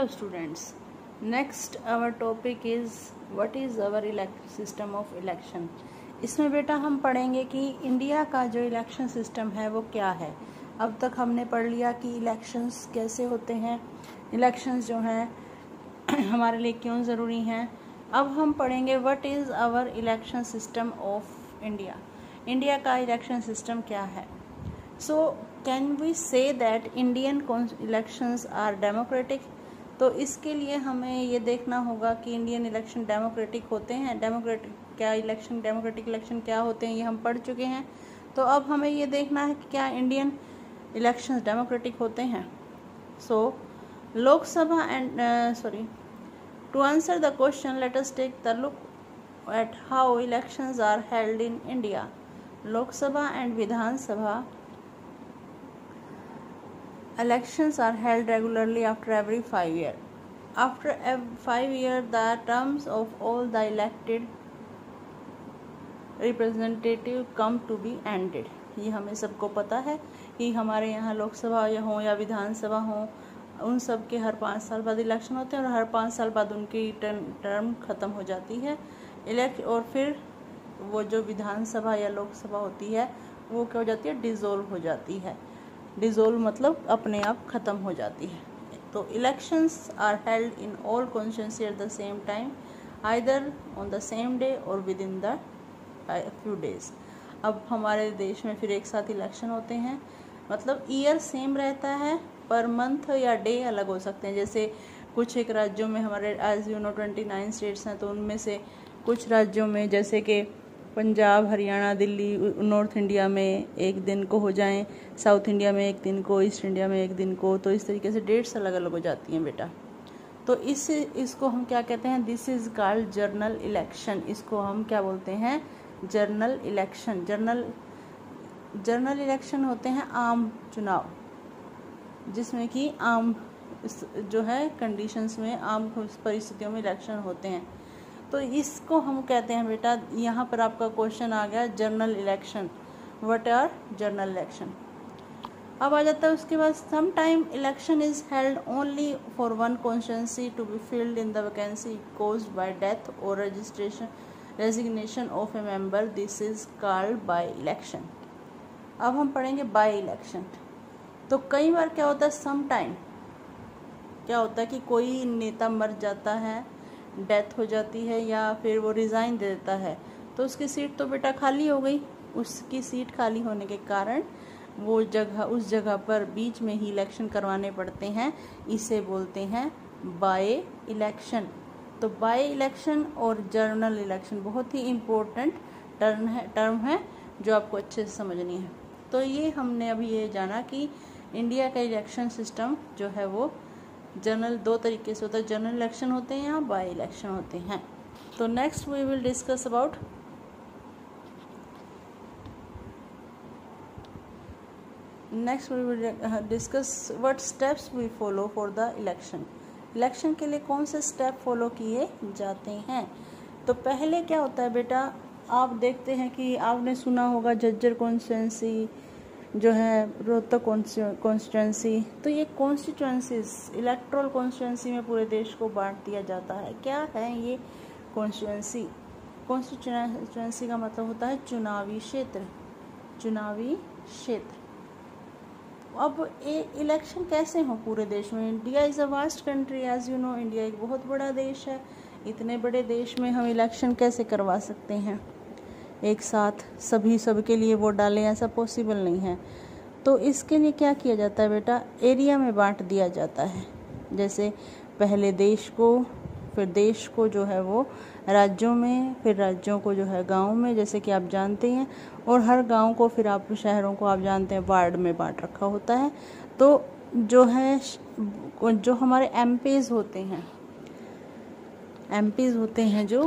Hello students, next our topic is what is our system of election। इसमें बेटा हम पढ़ेंगे कि इंडिया का जो इलेक्शन सिस्टम है वो क्या है। अब तक हमने पढ़ लिया कि इलेक्शंस कैसे होते हैं, इलेक्शंस जो हैं हमारे लिए क्यों ज़रूरी हैं। अब हम पढ़ेंगे what is our election system of India. India का इलेक्शन सिस्टम क्या है। So can we say that Indian elections are democratic. तो इसके लिए हमें ये देखना होगा कि इंडियन इलेक्शन डेमोक्रेटिक होते हैं। डेमोक्रेटिक इलेक्शन क्या होते हैं ये हम पढ़ चुके हैं। तो अब हमें ये देखना है कि क्या इंडियन इलेक्शंस डेमोक्रेटिक होते हैं। So Lok Sabha and to answer the question let us take the look at how elections are held in India. Lok Sabha and Vidhan Sabha elections are held regularly after every 5 years. After 5 years, the terms of all the elected representative come to be ended. ये हमें सबको पता है कि हमारे यहाँ लोकसभा हो या विधानसभा हो, उन सब के हर 5 साल बाद इलेक्शन होते हैं और हर 5 साल बाद उनकी टर्म ख़त्म हो जाती है। और फिर वो जो विधानसभा या लोकसभा होती है वो क्या हो जाती है, डिज़ोल्व हो जाती है। डिज़ोल्व मतलब अपने आप ख़त्म हो जाती है। तो elections are held in all constituency at the same time, either on the same day और within the few days. अब हमारे देश में फिर एक साथ इलेक्शन होते हैं, मतलब ईयर सेम रहता है पर मंथ या डे अलग हो सकते हैं। जैसे कुछ एक राज्यों में हमारे एज यू नो 29 स्टेट्स हैं, तो उनमें से कुछ राज्यों में जैसे कि पंजाब, हरियाणा, दिल्ली, नॉर्थ इंडिया में एक दिन को हो जाएं, साउथ इंडिया में एक दिन को, ईस्ट इंडिया में एक दिन को, तो इस तरीके से डेट्स अलग अलग हो जाती हैं बेटा। तो इसको हम क्या कहते हैं, this is called journal election. इसको हम क्या बोलते हैं, जर्नल इलेक्शन। जर्नल इलेक्शन होते हैं आम चुनाव, जिसमें कि आम जो है कंडीशंस में, आम परिस्थितियों में इलेक्शन होते हैं। तो इसको हम कहते हैं बेटा, यहाँ पर आपका क्वेश्चन आ गया general election, what are general election. अब आ जाता है उसके बाद some time election is held only for one constituency to be filled in the vacancy caused by death और resignation of a member, this is called by election. अब हम पढ़ेंगे बाय इलेक्शन। तो कई बार क्या होता है, सम टाइम क्या होता है कि कोई नेता मर जाता है, डेथ हो जाती है या फिर वो रिज़ाइन दे देता है, तो उसकी सीट तो बेटा खाली हो गई। उसकी सीट खाली होने के कारण वो उस जगह पर बीच में ही इलेक्शन करवाने पड़ते हैं। इसे बोलते हैं बाय इलेक्शन। तो बाय इलेक्शन और जर्नल इलेक्शन बहुत ही इम्पोर्टेंट टर्म है जो आपको अच्छे से समझनी है। तो ये हमने अभी ये जाना कि इंडिया का इलेक्शन सिस्टम जो है वो जनरल दो तरीके से होता है, जनरल इलेक्शन होते हैं या बाय इलेक्शन होते हैं। तो next we will discuss about what steps we follow for the election. Election के लिए कौन से स्टेप फॉलो किए जाते हैं। तो पहले क्या होता है बेटा, आप देखते हैं कि आपने सुना होगा झज्जर कॉन्स्टिट्यूंसी जो है, रोहतक कॉन्स्टिट्यूंसी। तो ये कॉन्स्टिट्यूंसीज इलेक्ट्रल कॉन्स्टिट्यूंसी में पूरे देश को बांट दिया जाता है। क्या है ये कॉन्स्टिट्यूंसी? कॉन्स्टिट्यूंसी का मतलब होता है चुनावी क्षेत्र। चुनावी क्षेत्र। अब इलेक्शन कैसे हो पूरे देश में। India is a vast country as you know. India एक बहुत बड़ा देश है। इतने बड़े देश में हम इलेक्शन कैसे करवा सकते हैं एक साथ, सबके लिए वोट डालें, ऐसा पॉसिबल नहीं है। तो इसके लिए क्या किया जाता है बेटा, एरिया में बांट दिया जाता है। जैसे पहले देश को, फिर देश को जो है वो राज्यों में, फिर राज्यों को जो है गाँव में, जैसे कि आप जानते हैं, और हर गाँव को फिर आप शहरों को आप जानते हैं वार्ड में बांट रखा होता है। तो जो है जो हमारे एमपीज़ होते हैं जो,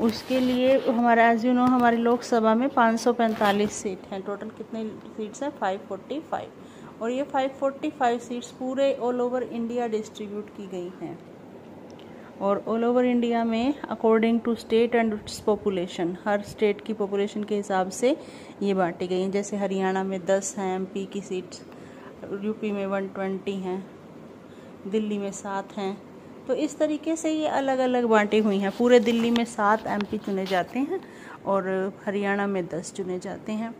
उसके लिए हमारा एज यू नो हमारी लोकसभा में 545 सीट हैं। टोटल कितने सीट्स हैं, 545। और ये 545 सीट्स पूरे ऑल ओवर इंडिया डिस्ट्रीब्यूट की गई हैं। और ऑल ओवर इंडिया में according to state and its population, हर स्टेट की पॉपुलेशन के हिसाब से ये बांटी गई हैं। जैसे हरियाणा में 10 हैं एमपी की सीट्स, यूपी में 120 हैं, दिल्ली में 7 हैं, तो इस तरीके से ये अलग अलग बांटी हुई हैं। पूरे दिल्ली में 7 MP चुने जाते हैं और हरियाणा में 10 चुने जाते हैं।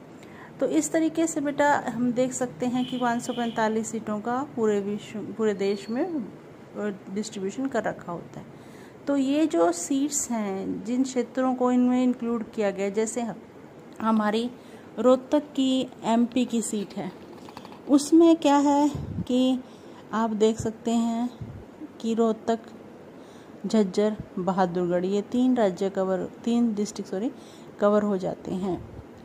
तो इस तरीके से बेटा हम देख सकते हैं कि 545 सीटों का पूरे देश में डिस्ट्रीब्यूशन कर रखा होता है। तो ये जो सीट्स हैं, जिन क्षेत्रों को इनमें इंक्लूड किया गया, जैसे हमारी रोहतक की MP की सीट है, उसमें क्या है कि आप देख सकते हैं कि रोहतक, झज्जर, बहादुरगढ़, ये 3 डिस्ट्रिक्ट कवर हो जाते हैं।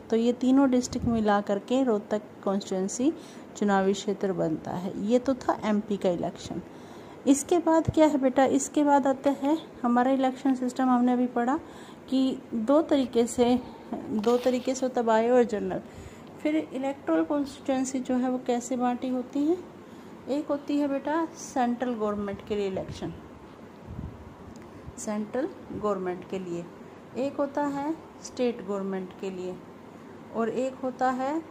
तो ये तीनों डिस्ट्रिक्ट मिला करके रोहतक कॉन्स्टिट्यूंसी चुनावी क्षेत्र बनता है। ये तो था MP का इलेक्शन। इसके बाद क्या है बेटा, इसके बाद आता है हमारा इलेक्शन सिस्टम। हमने अभी पढ़ा कि दो तरीके से होता है, बायो और जनरल। फिर इलेक्टोरल कॉन्स्टिट्यूंसी जो है वो कैसे बांटी होती है। एक होती है बेटा सेंट्रल गवर्नमेंट के लिए इलेक्शन, सेंट्रल गवर्नमेंट के लिए। एक होता है स्टेट गवर्नमेंट के लिए और एक होता है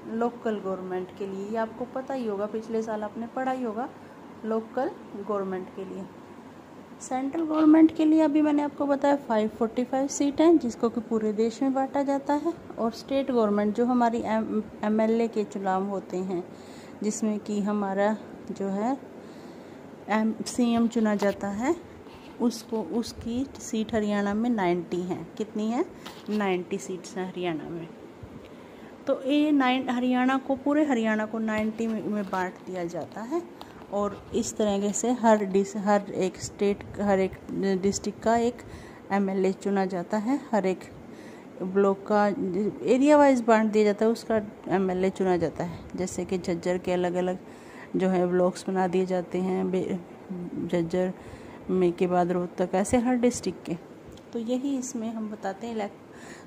लोकल गवर्नमेंट के लिए। ये आपको पता ही होगा, पिछले साल आपने पढ़ा ही होगा लोकल गवर्नमेंट के लिए। सेंट्रल गवर्नमेंट के लिए अभी मैंने आपको बताया 545 सीट हैं, जिसको कि पूरे देश में बांटा जाता है। और स्टेट गवर्नमेंट जो हमारी MLA के चुनाव होते हैं, जिसमें कि हमारा जो है CM चुना जाता है, उसकी सीट हरियाणा में 90 हैं। कितनी है? 90 सीट्स हैं हरियाणा में। तो ये हरियाणा को 90 में बांट दिया जाता है। और इस तरह से हर एक डिस्ट्रिक्ट का एक MLA चुना जाता है। हर एक ब्लॉक का एरिया वाइज बांट दिया जाता है, उसका MLA चुना जाता है। जैसे कि झज्जर के अलग अलग जो है ब्लॉक्स बना दिए जाते हैं, झज्जर में के बाद रोहतक, ऐसे हर डिस्ट्रिक्ट के। तो यही इसमें हम बताते हैं।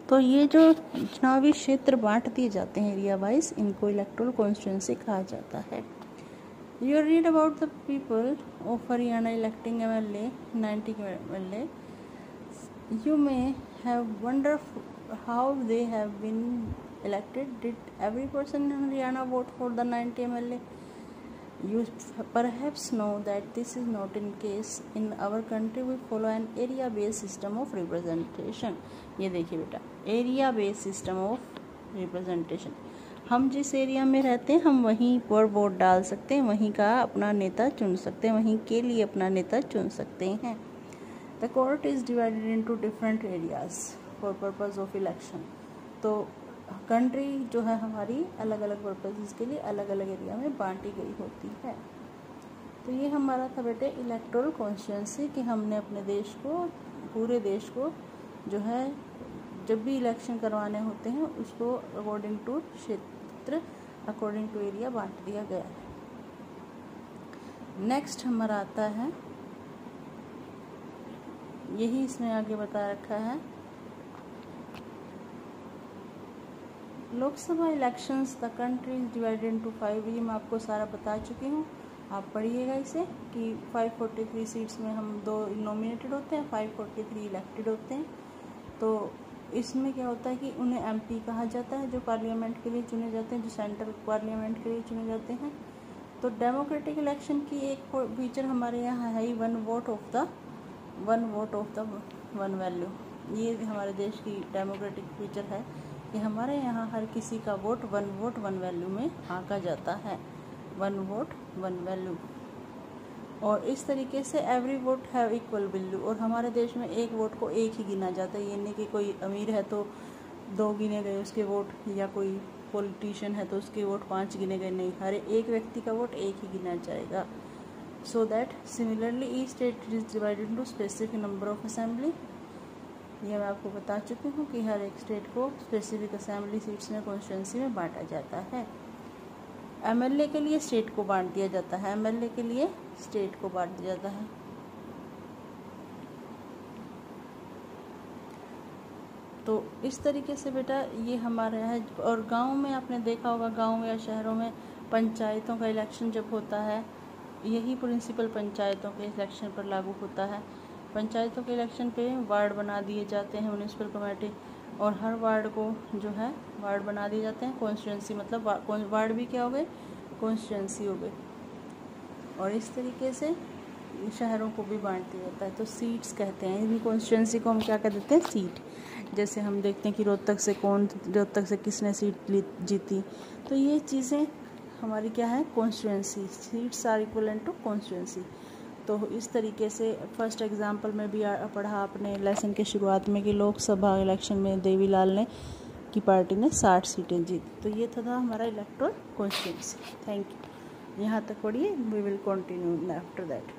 तो ये जो चुनावी क्षेत्र बांट दिए जाते हैं एरिया वाइज, इनको इलेक्टोरल कॉन्स्टिट्यूंसी कहा जाता है। You read about the people of Haryana electing MLA, 90 MLA. You may have wondered how they have been elected. Did every person in Haryana vote for the 90 MLA? You perhaps know that this is not in case. In our country, we follow an area-based system of representation. ये देखिए बेटा, area-based system of representation. हम जिस area में रहते हैं हम वहीं पर वोट डाल सकते हैं, वहीं का अपना नेता चुन सकते हैं, वहीं के लिए अपना नेता चुन सकते हैं। The court is divided into different areas for purpose of election. तो कंट्री जो है हमारी अलग अलग पर्पसेस के लिए अलग अलग एरिया में बांटी गई होती है। तो ये हमारा था बेटे इलेक्टोरल कॉन्स्टिट्यूंसी, कि हमने अपने देश को, पूरे देश को जो है जब भी इलेक्शन करवाने होते हैं उसको अकॉर्डिंग टू क्षेत्र, अकॉर्डिंग टू एरिया बांट दिया गया है। नेक्स्ट हमारा आता है, यही इसमें आगे बता रखा है, Lok Sabha elections the country is divided into 5। ये मैं आपको सारा बता चुकी हूँ, आप पढ़िएगा इसे कि 543 सीट्स में हम 2 नॉमिनेटेड होते हैं, 543 इलेक्टेड होते हैं। तो इसमें क्या होता है कि उन्हें MP कहा जाता है, जो पार्लियामेंट के लिए चुने जाते हैं, जो सेंट्रल पार्लियामेंट के लिए चुने जाते हैं। तो डेमोक्रेटिक इलेक्शन की एक फीचर हमारे यहाँ है ही, one vote of the one value. ये हमारे देश की डेमोक्रेटिक फीचर है कि हमारे यहाँ हर किसी का वोट वन वैल्यू में आंका जाता है, वन वोट वन वैल्यू। और इस तरीके से every vote have equal value. और हमारे देश में एक वोट को एक ही गिना जाता है, ये नहीं कि कोई अमीर है तो 2 गिने गए उसके वोट, या कोई पॉलिटिशियन है तो उसके वोट 5 गिने गए, नहीं, हर एक व्यक्ति का वोट एक ही गिना जाएगा। So that similarly each state is divided into specific number of assembly. ये मैं आपको बता चुकी हूँ कि हर एक स्टेट को स्पेसिफिक असेंबली सीट्स में कॉन्स्टिट्यूंसी में बांटा जाता है। MLA के लिए स्टेट को बांट दिया जाता है, MLA के लिए स्टेट को बांट दिया जाता है। तो इस तरीके से बेटा ये हमारा है। और गांव में आपने देखा होगा, गांव या शहरों में पंचायतों का इलेक्शन जब होता है, यही प्रिंसिपल पंचायतों के इलेक्शन पर लागू होता है। पंचायतों के इलेक्शन पे वार्ड बना दिए जाते हैं, म्यूनिसिपल कमेटी, और हर वार्ड को जो है वार्ड बना दिए जाते हैं। कॉन्स्टिट्यूंसी मतलब वार्ड भी क्या हो गए, कॉन्स्टिट्यूंसी हो गए। और इस तरीके से शहरों को भी बांट दिया जाता है। तो सीट्स कहते हैं, इन्हीं कॉन्स्टिट्यूंसी को हम क्या कह देते हैं, सीट। जैसे हम देखते हैं कि रोहतक से किसने सीट जीती। तो ये चीज़ें हमारी क्या है, constituency. Seats are equivalent to constituency. तो इस तरीके से फर्स्ट एग्जाम्पल में भी पढ़ा आपने लेसन के शुरुआत में कि लोकसभा इलेक्शन में देवीलाल ने की पार्टी ने 60 सीटें जीती। तो ये था हमारा इलेक्टोरल कॉन्स्टिट्यूंसी। Thank you. यहाँ तक पढ़िए, we will continue after that.